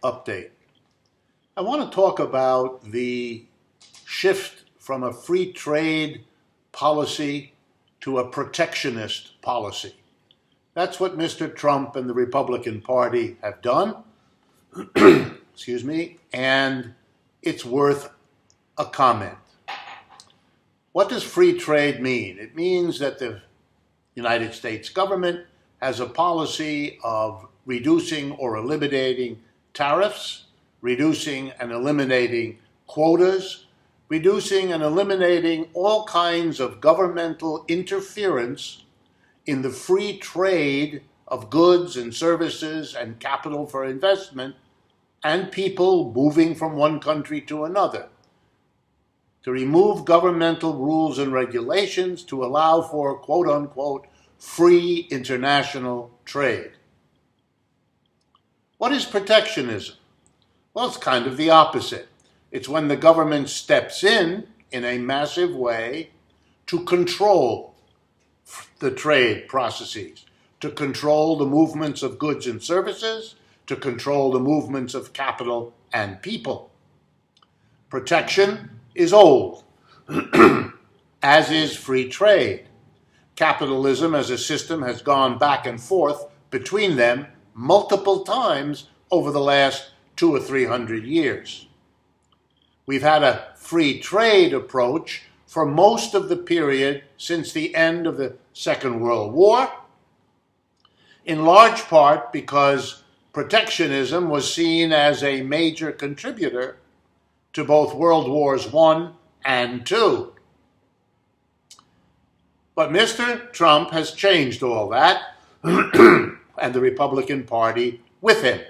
update. I want to talk about the shift from a free trade policy to a protectionist policy. That's what Mr. Trump and the Republican Party have done, excuse me, and it's worth a comment. What does free trade mean? It means that the United States government has a policy of reducing or eliminating tariffs, reducing and eliminating quotas, reducing and eliminating all kinds of governmental interference in the free trade of goods and services and capital for investment and people moving from one country to another. To remove governmental rules and regulations to allow for, quote unquote, free international trade. What is protectionism? Well, it's kind of the opposite. It's when the government steps in a massive way to control the trade processes, to control the movements of goods and services, to control the movements of capital and people. Protection is old, as is free trade. Capitalism as a system has gone back and forth between them multiple times over the last 200 or 300 years. We've had a free trade approach for most of the period since the end of the Second World War, in large part because protectionism was seen as a major contributor to both World Wars I and II. But Mr. Trump has changed all that, and the Republican Party with him.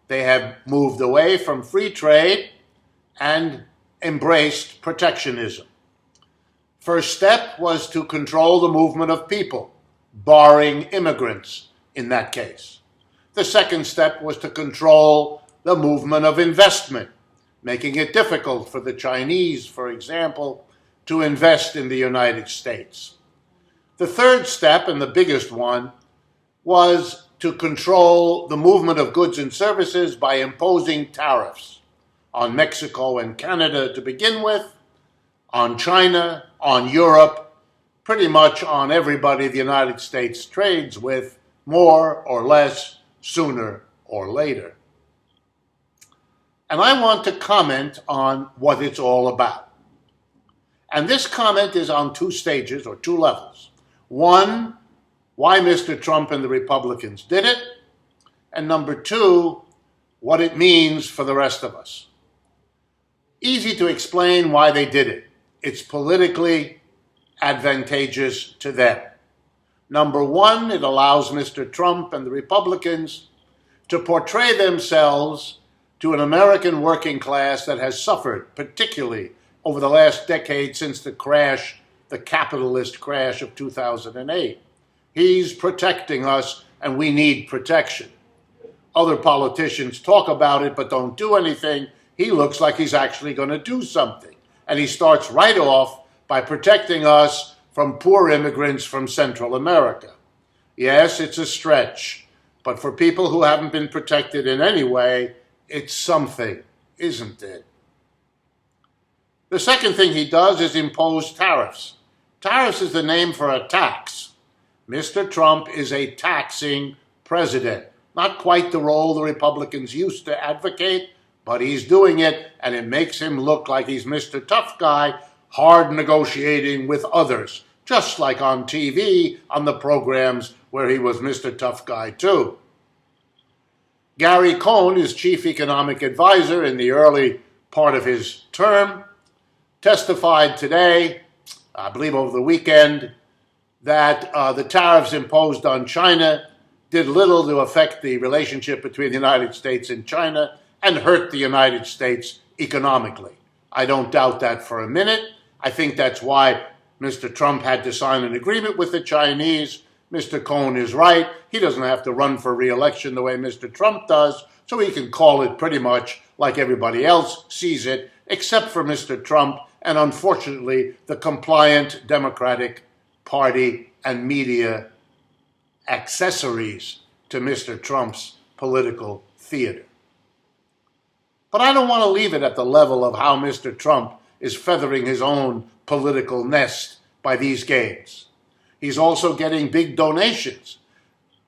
They have moved away from free trade and embraced protectionism. First step was to control the movement of people, barring immigrants in that case. The second step was to control the movement of investment, making it difficult for the Chinese, for example, to invest in the United States. The third step, and the biggest one, was to control the movement of goods and services by imposing tariffs on Mexico and Canada to begin with, on China, on Europe, pretty much on everybody the United States trades with, more or less, sooner or later. And I want to comment on what it's all about. And this comment is on two stages or two levels. One, why Mr. Trump and the Republicans did it. And number two, what it means for the rest of us. Easy to explain why they did it. It's politically advantageous to them. Number one, it allows Mr. Trump and the Republicans to portray themselves to an American working class that has suffered, particularly over the last decade since the crash, the capitalist crash of 2008. He's protecting us, and we need protection. Other politicians talk about it but don't do anything. He looks like he's actually going to do something. And he starts right off by protecting us from poor immigrants from Central America. Yes, it's a stretch, but for people who haven't been protected in any way, it's something, isn't it? The second thing he does is impose tariffs. Tariffs is the name for a tax. Mr. Trump is a taxing president. Not quite the role the Republicans used to advocate, but he's doing it, and it makes him look like he's Mr. Tough Guy, hard negotiating with others, just like on TV on the programs where he was Mr. Tough Guy too. Gary Cohn, his chief economic advisor in the early part of his term, testified today, I believe over the weekend, that the tariffs imposed on China did little to affect the relationship between the United States and China and hurt the United States economically. I don't doubt that for a minute. I think that's why Mr. Trump had to sign an agreement with the Chinese. Mr. Cohn is right. He doesn't have to run for re-election the way Mr. Trump does, so he can call it pretty much like everybody else sees it, except for Mr. Trump and, unfortunately, the compliant Democratic Party and media accessories to Mr. Trump's political theater. But I don't want to leave it at the level of how Mr. Trump is feathering his own political nest by these games. He's also getting big donations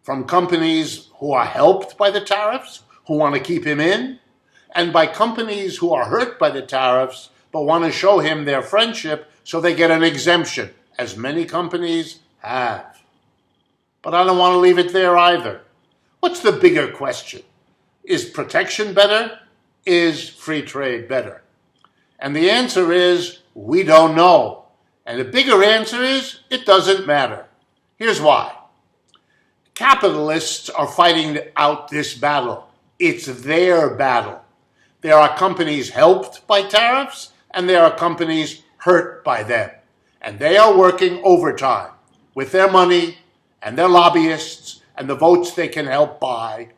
from companies who are helped by the tariffs, who want to keep him in, and by companies who are hurt by the tariffs but want to show him their friendship so they get an exemption, as many companies have. But I don't want to leave it there either. What's the bigger question? Is protection better? Is free trade better? And the answer is, we don't know. And the bigger answer is, it doesn't matter. Here's why. Capitalists are fighting out this battle. It's their battle. There are companies helped by tariffs, and there are companies hurt by them. And they are working overtime with their money and their lobbyists and the votes they can help buy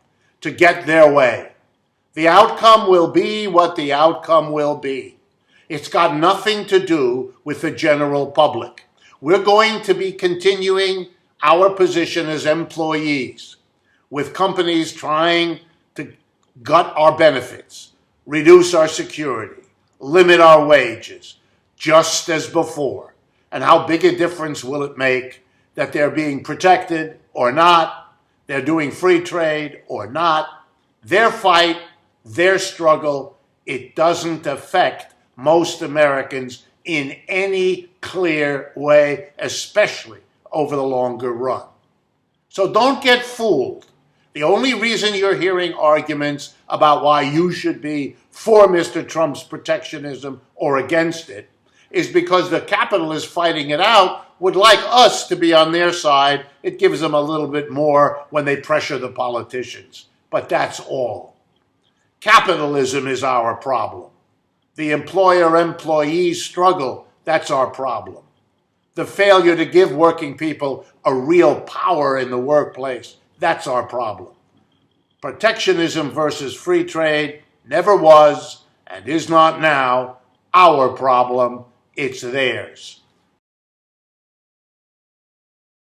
to get their way. The outcome will be what the outcome will be. It's got nothing to do with the general public. We're going to be continuing our position as employees, with companies trying to gut our benefits, reduce our security, limit our wages, just as before. And how big a difference will it make that they're being protected or not, they're doing free trade or not? Their fight, their struggle, it doesn't affect most Americans in any clear way, especially over the longer run. So don't get fooled. The only reason you're hearing arguments about why you should be for Mr. Trump's protectionism or against it is because the capitalists fighting it out would like us to be on their side. It gives them a little bit more when they pressure the politicians. But that's all. Capitalism is our problem. The employer-employee struggle, that's our problem. The failure to give working people a real power in the workplace, that's our problem. Protectionism versus free trade never was and is not now our problem, it's theirs.